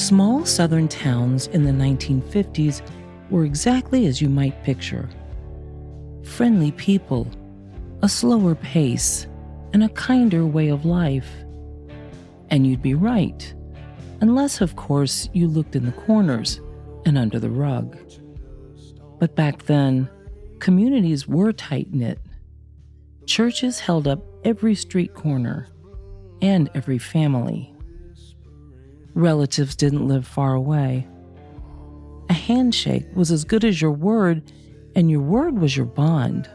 Small southern towns in the 1950s were exactly as you might picture. Friendly people, a slower pace, and a kinder way of life. And you'd be right, unless, of course, you looked in the corners and under the rug. But back then, communities were tight-knit. Churches held up every street corner and every family. Relatives didn't live far away. A handshake was as good as your word, and your word was your bond.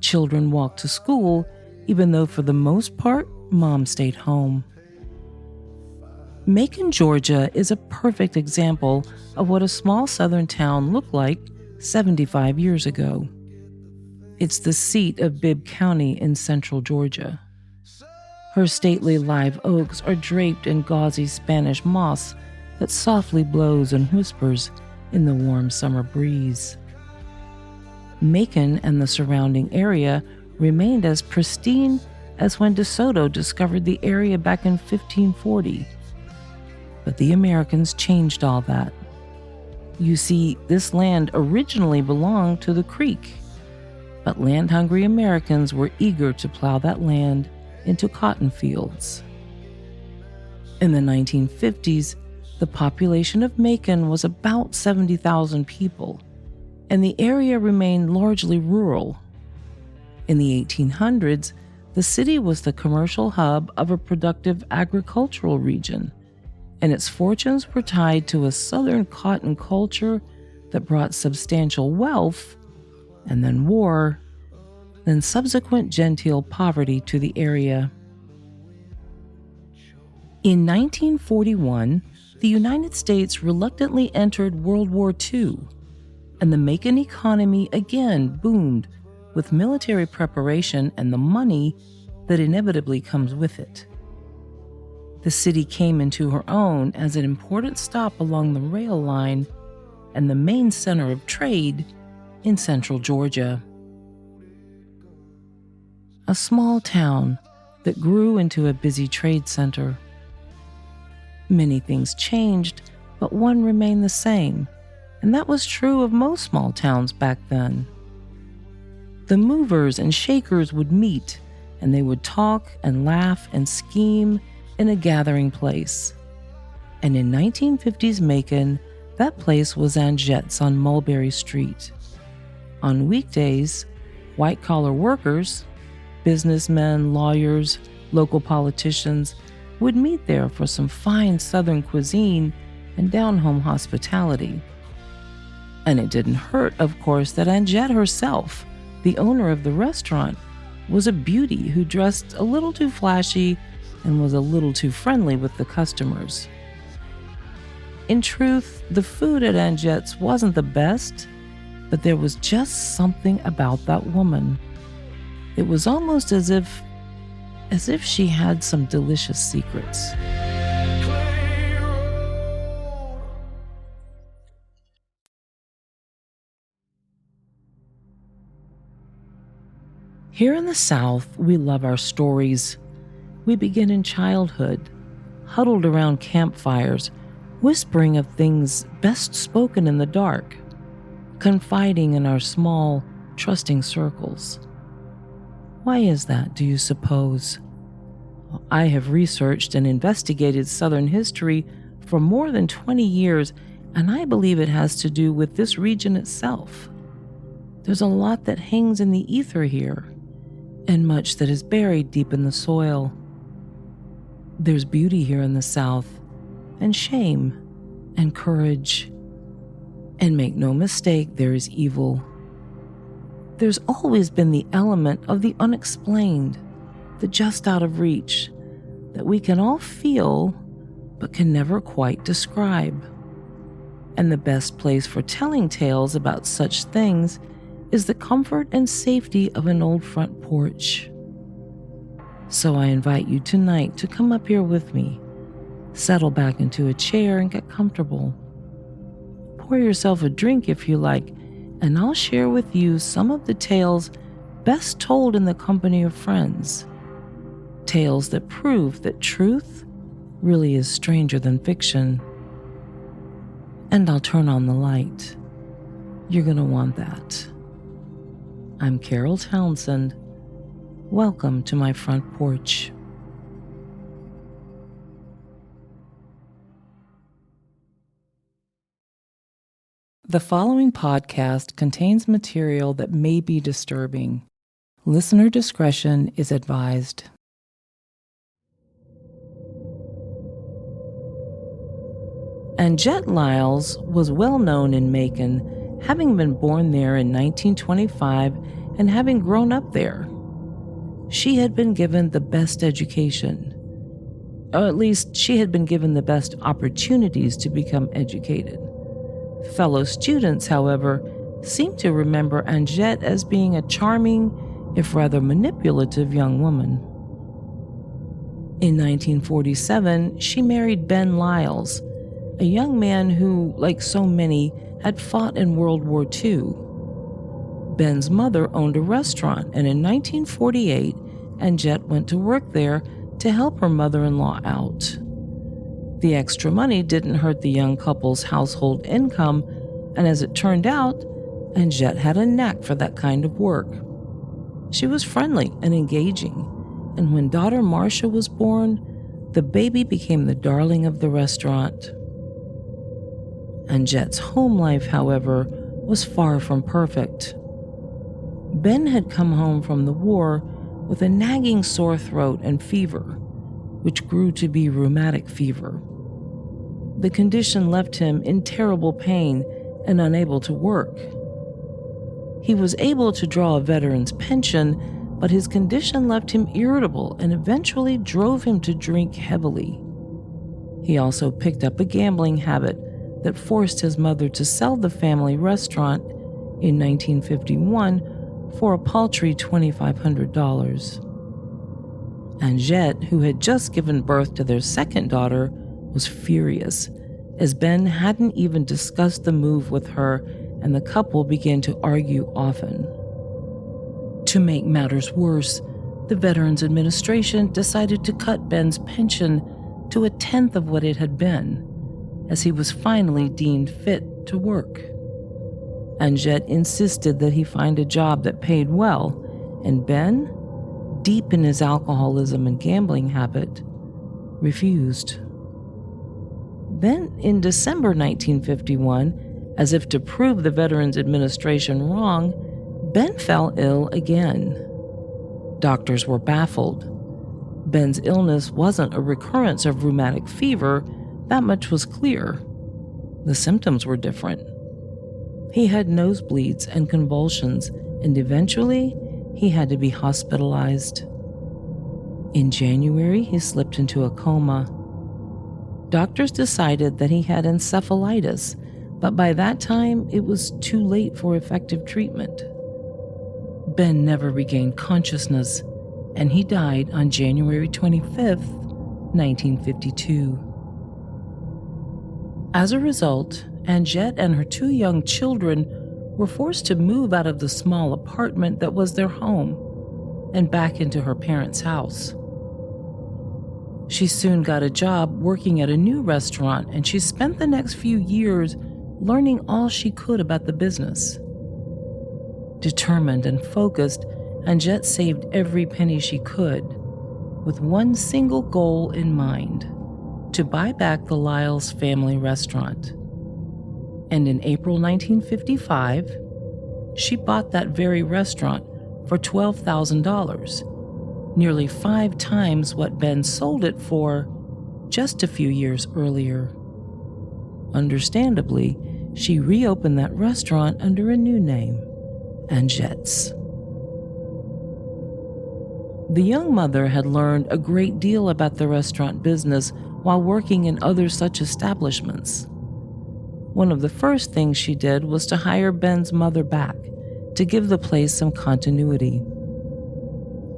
Children walked to school, even though for the most part, mom stayed home. Macon, Georgia is a perfect example of what a small southern town looked like 75 years ago. It's the seat of Bibb County in central Georgia. Her stately live oaks are draped in gauzy Spanish moss that softly blows and whispers in the warm summer breeze. Macon and the surrounding area remained as pristine as when DeSoto discovered the area back in 1540. But the Americans changed all that. You see, this land originally belonged to the Creek, but land-hungry Americans were eager to plow that land into cotton fields. In the 1950s, the population of Macon was about 70,000 people, and the area remained largely rural. In the 1800s, the city was the commercial hub of a productive agricultural region, and its fortunes were tied to a southern cotton culture that brought substantial wealth, and then war, then subsequent genteel poverty to the area. In 1941, the United States reluctantly entered World War II, and the Macon economy again boomed with military preparation and the money that inevitably comes with it. The city came into her own as an important stop along the rail line and the main center of trade in central Georgia. A small town that grew into a busy trade center. Many things changed, but one remained the same, and that was true of most small towns back then. The movers and shakers would meet, and they would talk and laugh and scheme in a gathering place. And in 1950s Macon, that place was Anjette's on Mulberry Street. On weekdays, white-collar workers, businessmen, lawyers, local politicians would meet there for some fine Southern cuisine and down-home hospitality. And it didn't hurt, of course, that Anjette herself, the owner of the restaurant, was a beauty who dressed a little too flashy and was a little too friendly with the customers. In truth, the food at Anjette's wasn't the best, but there was just something about that woman. It was almost as if she had some delicious secrets. Here in the South, we love our stories. We begin in childhood, huddled around campfires, whispering of things best spoken in the dark, confiding in our small, trusting circles. Why is that, do you suppose? I have researched and investigated Southern history for more than 20 years, and I believe it has to do with this region itself. There's a lot that hangs in the ether here, and much that is buried deep in the soil. There's beauty here in the South, and shame, and courage. And make no mistake, there is evil. There's always been the element of the unexplained, the just out of reach, that we can all feel, but can never quite describe. And the best place for telling tales about such things is the comfort and safety of an old front porch. So I invite you tonight to come up here with me, settle back into a chair and get comfortable. Pour yourself a drink if you like, and I'll share with you some of the tales best told in the company of friends. Tales that prove that truth really is stranger than fiction. And I'll turn on the light. You're going to want that. I'm Carol Townsend. Welcome to my front porch. The following podcast contains material that may be disturbing. Listener discretion is advised. Anjette Lyles was well known in Macon, having been born there in 1925 and having grown up there. She had been given the best education, or at least she had been given the best opportunities to become educated. Fellow students, however, seemed to remember Anjette as being a charming, if rather manipulative, young woman. In 1947, she married Ben Lyles, a young man who, like so many, had fought in World War II. Ben's mother owned a restaurant, and in 1948, Anjette went to work there to help her mother-in-law out. The extra money didn't hurt the young couple's household income, and as it turned out, Anjette had a knack for that kind of work. She was friendly and engaging, and when daughter Marcia was born, the baby became the darling of the restaurant. Anjette's home life, however, was far from perfect. Ben had come home from the war with a nagging sore throat and fever, which grew to be rheumatic fever. The condition left him in terrible pain and unable to work. He was able to draw a veteran's pension, but his condition left him irritable and eventually drove him to drink heavily. He also picked up a gambling habit that forced his mother to sell the family restaurant in 1951 for a paltry $2,500. Anjette, who had just given birth to their second daughter, was furious, as Ben hadn't even discussed the move with her, and the couple began to argue often. To make matters worse, the Veterans Administration decided to cut Ben's pension to 1/10 of what it had been, as he was finally deemed fit to work. Anjette insisted that he find a job that paid well, and Ben, deep in his alcoholism and gambling habit, refused. Then, in December 1951, as if to prove the Veterans Administration wrong, Ben fell ill again. Doctors were baffled. Ben's illness wasn't a recurrence of rheumatic fever, that much was clear. The symptoms were different. He had nosebleeds and convulsions, and eventually, he had to be hospitalized. In January, he slipped into a coma. Doctors decided that he had encephalitis, but by that time, it was too late for effective treatment. Ben never regained consciousness, and he died on January 25th, 1952. As a result, Anjette and her 2 young children were forced to move out of the small apartment that was their home and back into her parents' house. She soon got a job working at a new restaurant, and she spent the next few years learning all she could about the business. Determined and focused, Anjette saved every penny she could, with one single goal in mind: to buy back the Lyles family restaurant. And in April 1955, she bought that very restaurant for $12,000, nearly 5 times what Ben sold it for just a few years earlier. Understandably, she reopened that restaurant under a new name, Anjette's. The young mother had learned a great deal about the restaurant business while working in other such establishments. One of the first things she did was to hire Ben's mother back to give the place some continuity.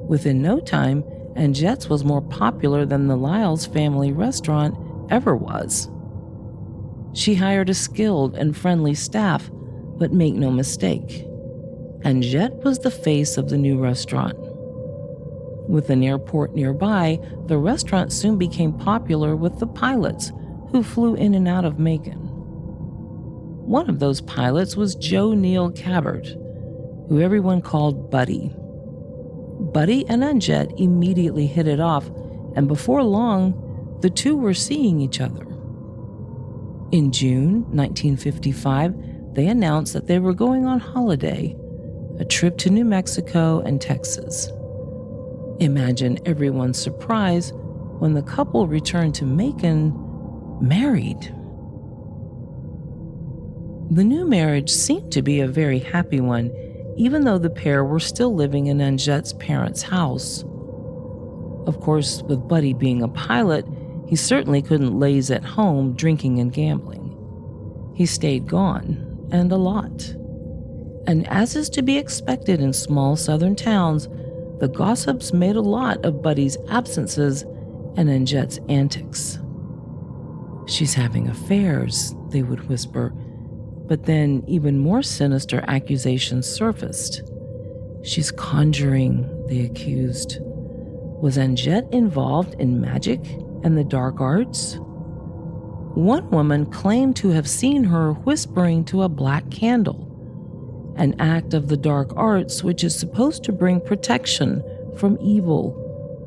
Within no time, Anjette's was more popular than the Lyles family restaurant ever was. She hired a skilled and friendly staff, but make no mistake, Anjette was the face of the new restaurant. With an airport nearby, the restaurant soon became popular with the pilots who flew in and out of Macon. One of those pilots was Joe Neil Cabot, who everyone called Buddy. Buddy and Anjette immediately hit it off, and before long, the two were seeing each other. In June 1955, they announced that they were going on holiday, a trip to New Mexico and Texas. Imagine everyone's surprise when the couple returned to Macon married. The new marriage seemed to be a very happy one, even though the pair were still living in Anjette's parents' house. Of course, with Buddy being a pilot, he certainly couldn't laze at home drinking and gambling. He stayed gone, and a lot. And as is to be expected in small southern towns, the gossips made a lot of Buddy's absences and Anjette's antics. "She's having affairs," they would whisper, but then even more sinister accusations surfaced. "She's conjuring," they accused. Was Anjette involved in magic and the dark arts? One woman claimed to have seen her whispering to a black candle, an act of the dark arts which is supposed to bring protection from evil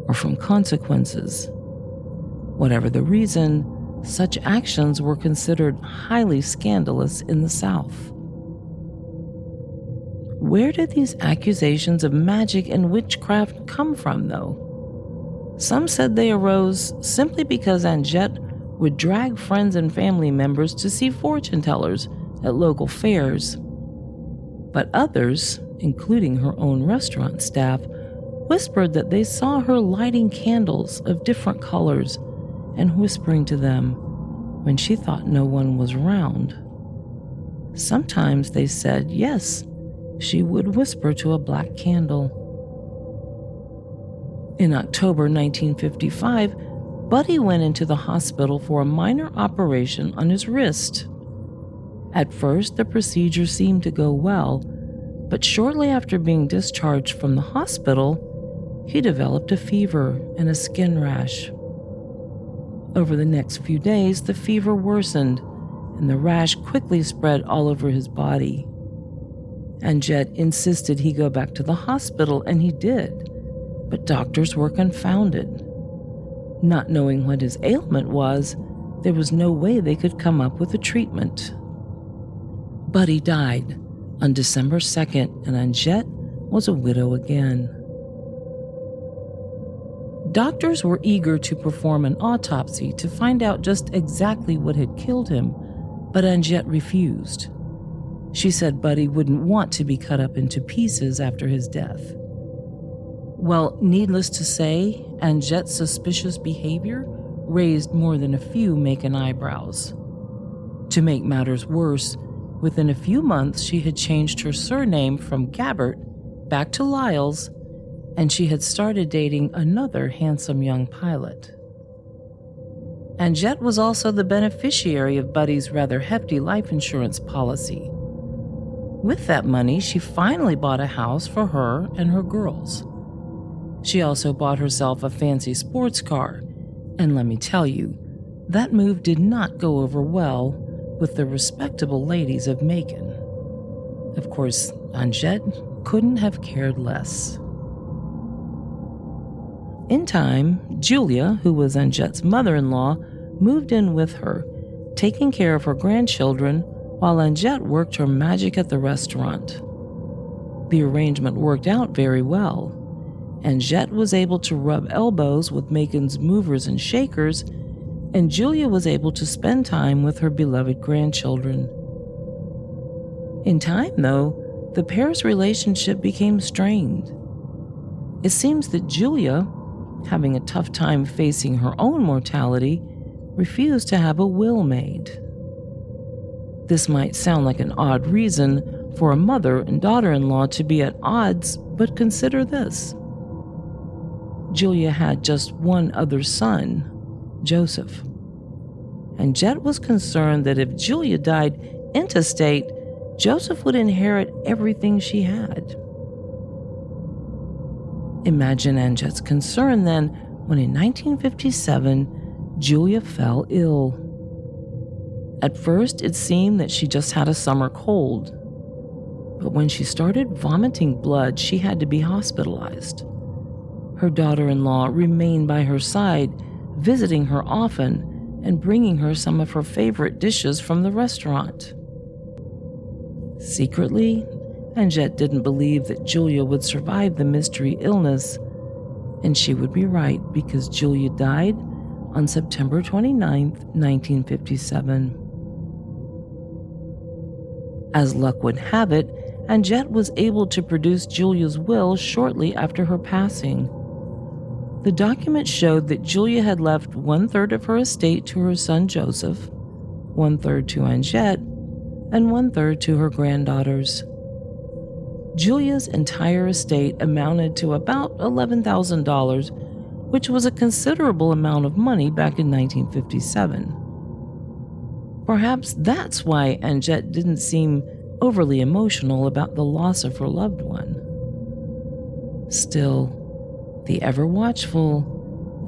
or from consequences. Whatever the reason, such actions were considered highly scandalous in the South. Where did these accusations of magic and witchcraft come from, though? Some said they arose simply because Anjette would drag friends and family members to see fortune tellers at local fairs. But others, including her own restaurant staff, whispered that they saw her lighting candles of different colors and whispering to them when she thought no one was around. Sometimes they said, yes, she would whisper to a black candle. In October 1955, Buddy went into the hospital for a minor operation on his wrist. At first, the procedure seemed to go well, but shortly after being discharged from the hospital, he developed a fever and a skin rash. Over the next few days, the fever worsened, and the rash quickly spread all over his body. Anjette insisted he go back to the hospital, and he did, but doctors were confounded. Not knowing what his ailment was, there was no way they could come up with a treatment. Buddy died on December 2nd, and Anjette was a widow again. Doctors were eager to perform an autopsy to find out just exactly what had killed him, but Anjette refused. She said Buddy wouldn't want to be cut up into pieces after his death. Well, needless to say, Anjette's suspicious behavior raised more than a few Macon eyebrows. To make matters worse, within a few months she had changed her surname from Gabbert back to Lyles, and she had started dating another handsome young pilot. Anjette was also the beneficiary of Buddy's rather hefty life insurance policy. With that money, she finally bought a house for her and her girls. She also bought herself a fancy sports car, and let me tell you, that move did not go over well with the respectable ladies of Macon. Of course, Anjette couldn't have cared less. In time, Julia, who was Anjette's mother-in-law, moved in with her, taking care of her grandchildren while Anjette worked her magic at the restaurant. The arrangement worked out very well. Anjette was able to rub elbows with Macon's movers and shakers, and Julia was able to spend time with her beloved grandchildren. In time, though, the pair's relationship became strained. It seems that Julia, having a tough time facing her own mortality, refused to have a will made. This might sound like an odd reason for a mother and daughter-in-law to be at odds, but consider this. Julia had just one other son, Joseph. Anjette was concerned that if Julia died intestate, Joseph would inherit everything she had. Imagine Anjette's concern then when in 1957, Julia fell ill. At first, it seemed that she just had a summer cold. But when she started vomiting blood, she had to be hospitalized. Her daughter-in-law remained by her side, visiting her often and bringing her some of her favorite dishes from the restaurant. Secretly, Anjette didn't believe that Julia would survive the mystery illness, and she would be right because Julia died on September 29, 1957. As luck would have it, Anjette was able to produce Julia's will shortly after her passing. The document showed that Julia had left 1/3 of her estate to her son Joseph, 1/3 to Anjette, and 1/3 to her granddaughters. Julia's entire estate amounted to about $11,000, which was a considerable amount of money back in 1957. Perhaps that's why Anjette didn't seem overly emotional about the loss of her loved one. Still, the ever-watchful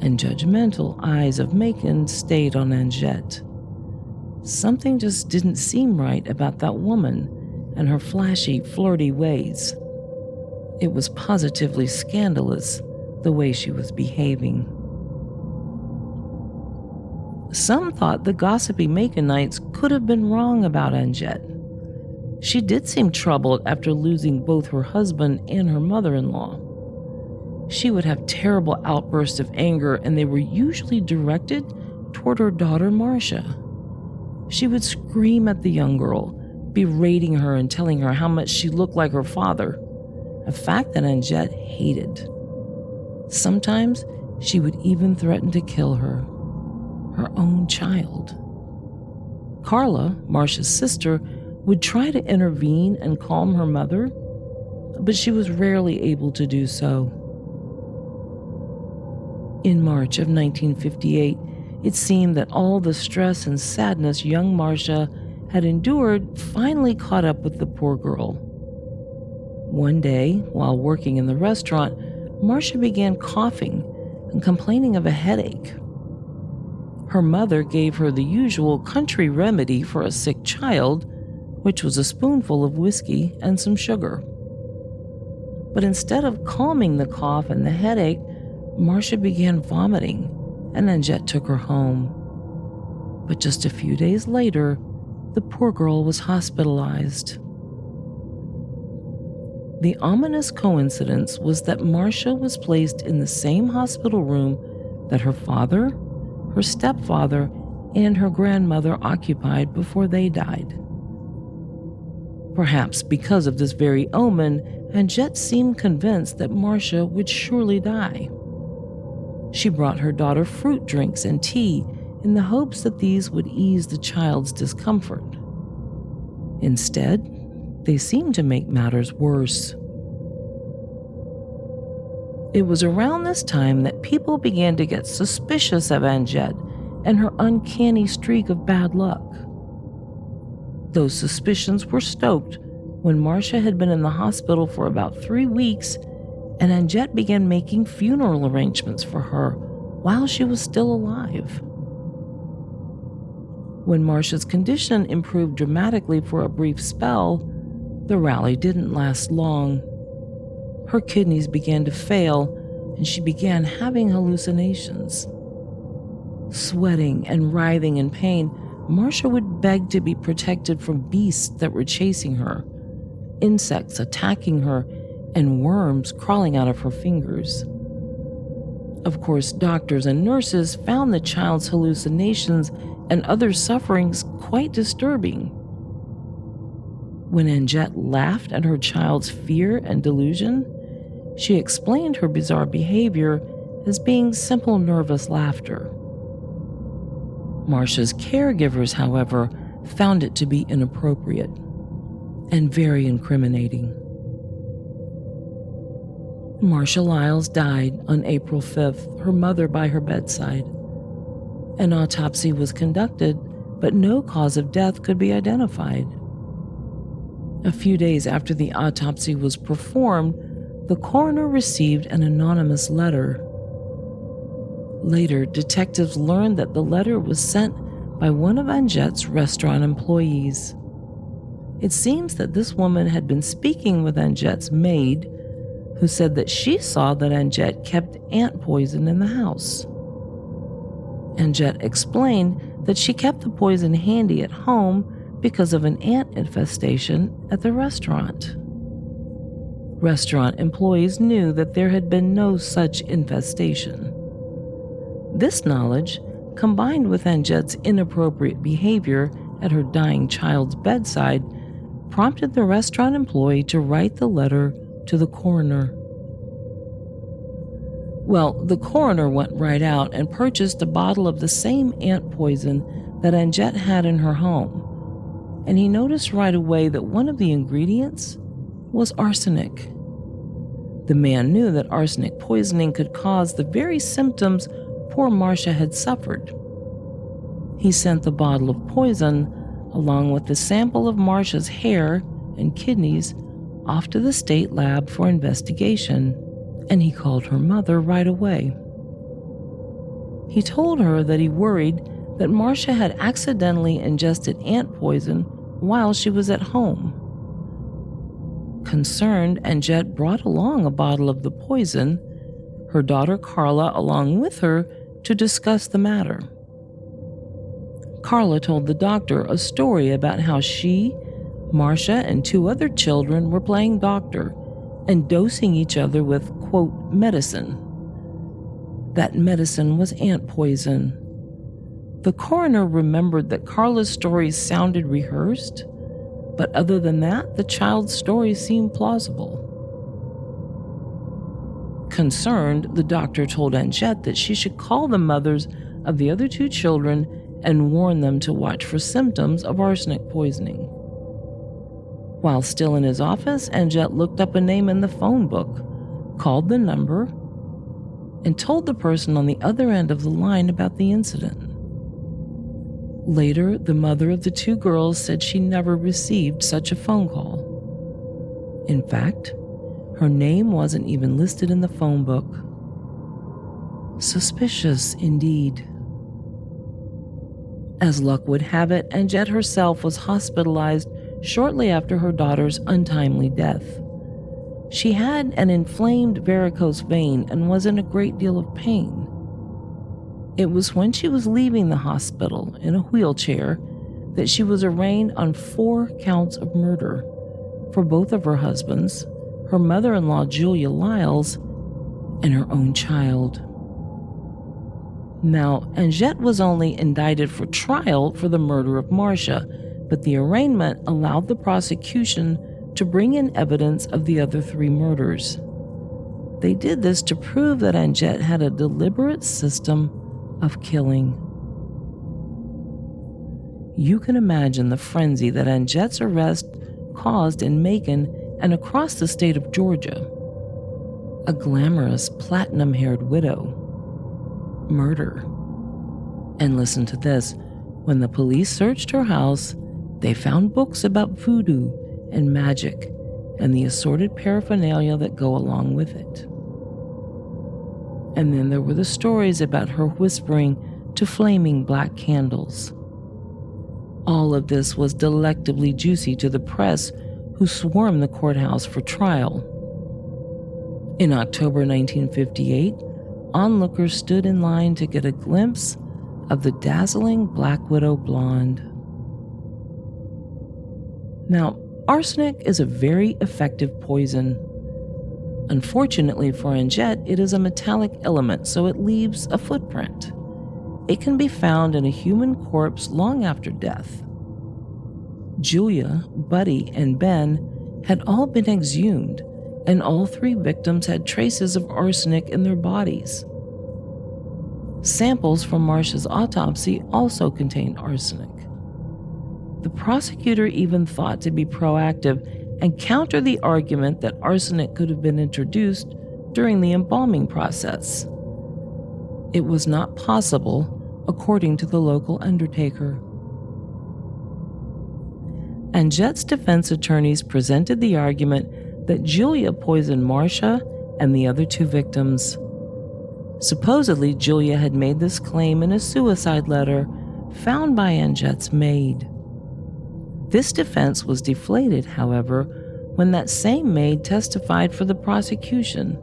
and judgmental eyes of Macon stayed on Anjette. Something just didn't seem right about that woman and her flashy, flirty ways. It was positively scandalous the way she was behaving. Some thought the gossipy Maconites could have been wrong about Anjette. She did seem troubled after losing both her husband and her mother-in-law. She would have terrible outbursts of anger, and they were usually directed toward her daughter Marcia. She would scream at the young girl, berating her and telling her how much she looked like her father, a fact that Anjette hated. Sometimes she would even threaten to kill her own child. Carla, Marcia's sister, would try to intervene and calm her mother, but she was rarely able to do so. In March of 1958, it seemed that all the stress and sadness young Marcia had endured finally caught up with the poor girl. One day, while working in the restaurant, Marcia began coughing and complaining of a headache. Her mother gave her the usual country remedy for a sick child, which was a spoonful of whiskey and some sugar. But instead of calming the cough and the headache, Marcia began vomiting, and Anjette took her home. But just a few days later, the poor girl was hospitalized. The ominous coincidence was that Marcia was placed in the same hospital room that her father, her stepfather, and her grandmother occupied before they died. Perhaps because of this very omen, Anjette seemed convinced that Marcia would surely die. She brought her daughter fruit drinks and tea in the hopes that these would ease the child's discomfort. Instead, they seemed to make matters worse. It was around this time that people began to get suspicious of Anjette and her uncanny streak of bad luck. Those suspicions were stoked when Marcia had been in the hospital for about 3 weeks, and Anjette began making funeral arrangements for her while she was still alive. When Marcia's condition improved dramatically for a brief spell, the rally didn't last long. Her kidneys began to fail, and she began having hallucinations. Sweating and writhing in pain, Marcia would beg to be protected from beasts that were chasing her, insects attacking her, and worms crawling out of her fingers. Of course, doctors and nurses found the child's hallucinations and other sufferings quite disturbing. When Anjette laughed at her child's fear and delusion, she explained her bizarre behavior as being simple nervous laughter. Marcia's caregivers, however, found it to be inappropriate and very incriminating. Marcia Lyles died on April 5th, her mother by her bedside. An autopsy was conducted, but no cause of death could be identified. A few days after the autopsy was performed, the coroner received an anonymous letter. Later, detectives learned that the letter was sent by one of Anjette's restaurant employees. It seems that this woman had been speaking with Anjette's maid, who said that she saw that Anjette kept ant poison in the house. Anjette explained that she kept the poison handy at home because of an ant infestation at the restaurant. Restaurant employees knew that there had been no such infestation. This knowledge, combined with Anjette's inappropriate behavior at her dying child's bedside, prompted the restaurant employee to write the letter to the coroner. Well, the coroner went right out and purchased a bottle of the same ant poison that Anjette had in her home, and he noticed right away that one of the ingredients was arsenic. The man knew that arsenic poisoning could cause the very symptoms poor Marcia had suffered. He sent the bottle of poison, along with the sample of Marcia's hair and kidneys, off to the state lab for investigation, and he called her mother right away. He told her that he worried that Marcia had accidentally ingested ant poison while she was at home. Concerned, Anjette brought along a bottle of the poison, her daughter Carla along with her, to discuss the matter. Carla told the doctor a story about how she, Marcia, and two other children were playing doctor and dosing each other with, quote, medicine. That medicine was ant poison. The coroner remembered that Carla's stories sounded rehearsed, but other than that, the child's story seemed plausible. Concerned, the doctor told Anjette that she should call the mothers of the other two children and warn them to watch for symptoms of arsenic poisoning. While still in his office, Anjette looked up a name in the phone book, called the number, and told the person on the other end of the line about the incident. Later, the mother of the two girls said she never received such a phone call. In fact, her name wasn't even listed in the phone book. Suspicious indeed. As luck would have it, Anjette herself was hospitalized shortly after her daughter's untimely death. She had an inflamed varicose vein and was in a great deal of pain. It was when she was leaving the hospital in a wheelchair that she was arraigned on 4 counts of murder for both of her husbands, her mother-in-law Julia Lyles, and her own child. Now, Anjette was only indicted for trial for the murder of Marcia, but the arraignment allowed the prosecution to bring in evidence of the other 3 murders. They did this to prove that Anjette had a deliberate system of killing. You can imagine the frenzy that Anjette's arrest caused in Macon and across the state of Georgia. A glamorous, platinum-haired widow. Murder. And listen to this. When the police searched her house, they found books about voodoo and magic and the assorted paraphernalia that go along with it. And then there were the stories about her whispering to flaming black candles. All of this was delectably juicy to the press, who swarmed the courthouse for trial. In October 1958, onlookers stood in line to get a glimpse of the dazzling Black Widow blonde. Now, arsenic is a very effective poison. Unfortunately for Anjette, it is a metallic element, so it leaves a footprint. It can be found in a human corpse long after death. Julia, Buddy, and Ben had all been exhumed, and all 3 victims had traces of arsenic in their bodies. Samples from Marcia's autopsy also contained arsenic. The prosecutor even thought to be proactive and counter the argument that arsenic could have been introduced during the embalming process. It was not possible, according to the local undertaker. Anjette's defense attorneys presented the argument that Julia poisoned Marcia and the other two victims. Supposedly, Julia had made this claim in a suicide letter found by Anjette's maid. This defense was deflated, however, when that same maid testified for the prosecution,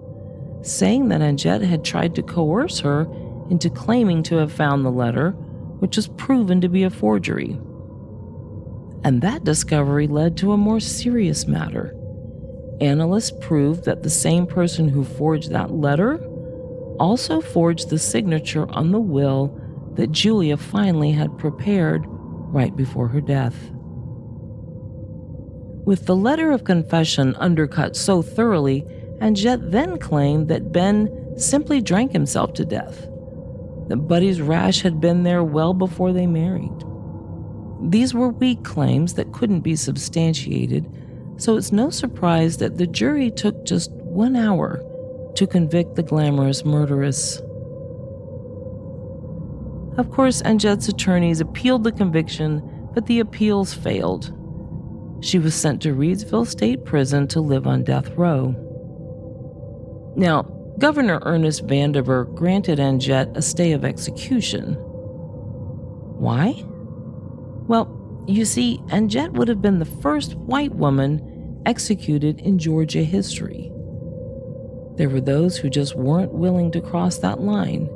saying that Anjette had tried to coerce her into claiming to have found the letter, which was proven to be a forgery. And that discovery led to a more serious matter. Analysts proved that the same person who forged that letter also forged the signature on the will that Julia finally had prepared right before her death. With the letter of confession undercut so thoroughly, Anjette then claimed that Ben simply drank himself to death, that Buddy's rash had been there well before they married. These were weak claims that couldn't be substantiated, so it's no surprise that the jury took just 1 hour to convict the glamorous murderess. Of course, Anjette's attorneys appealed the conviction, but the appeals failed. She was sent to Reidsville State Prison to live on death row. Now, Governor Ernest Vandiver granted Anjette a stay of execution. Why? Well, you see, Anjette would have been the first white woman executed in Georgia history. There were those who just weren't willing to cross that line,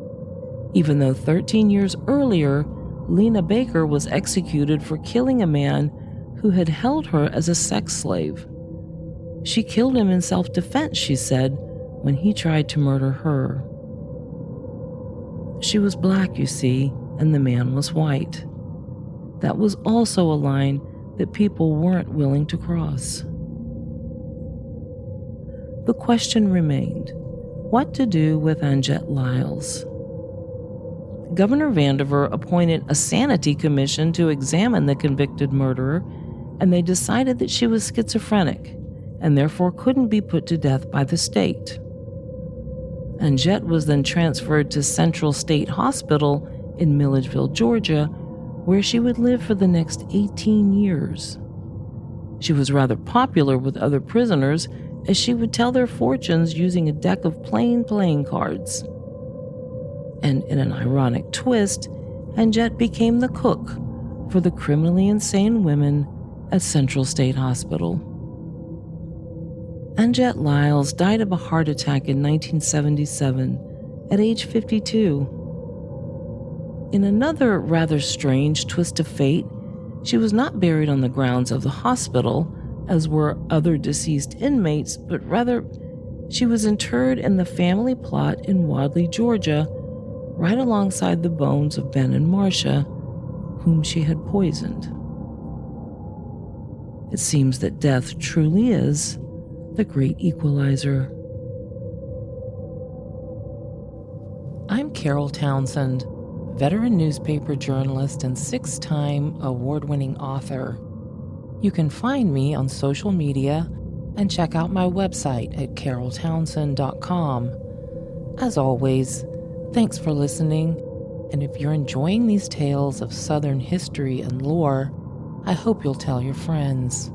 even though 13 years earlier, Lena Baker was executed for killing a man who had held her as a sex slave. She killed him in self-defense, she said, when he tried to murder her. She was black, you see, and the man was white. That was also a line that people weren't willing to cross. The question remained, what to do with Anjette Lyles? Governor Vandiver appointed a sanity commission to examine the convicted murderer, and they decided that she was schizophrenic and therefore couldn't be put to death by the state. Anjette was then transferred to Central State Hospital in Milledgeville, Georgia, where she would live for the next 18 years. She was rather popular with other prisoners, as she would tell their fortunes using a deck of plain playing cards. And in an ironic twist, Anjette became the cook for the criminally insane women at Central State Hospital. Anjette Lyles died of a heart attack in 1977 at age 52. In another rather strange twist of fate, she was not buried on the grounds of the hospital, as were other deceased inmates, but rather she was interred in the family plot in Wadley, Georgia, right alongside the bones of Ben and Marcia, whom she had poisoned. It seems that death truly is the great equalizer. I'm Carol Townsend, veteran newspaper journalist and 6-time award-winning author. You can find me on social media and check out my website at caroltownsend.com. As always, thanks for listening, and if you're enjoying these tales of Southern history and lore, I hope you'll tell your friends.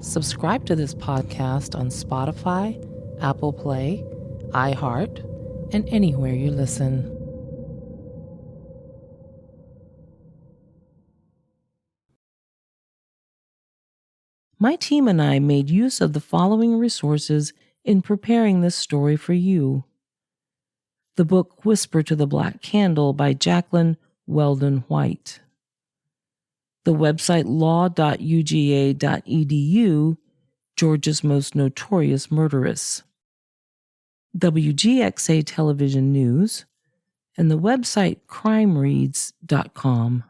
Subscribe to this podcast on Spotify, Apple Play, iHeart, and anywhere you listen. My team and I made use of the following resources in preparing this story for you. The book Whisper to the Black Candle by Jacqueline Weldon White. The website law.uga.edu, Georgia's Most Notorious Murderess. WGXA Television News, and the website crimereads.com.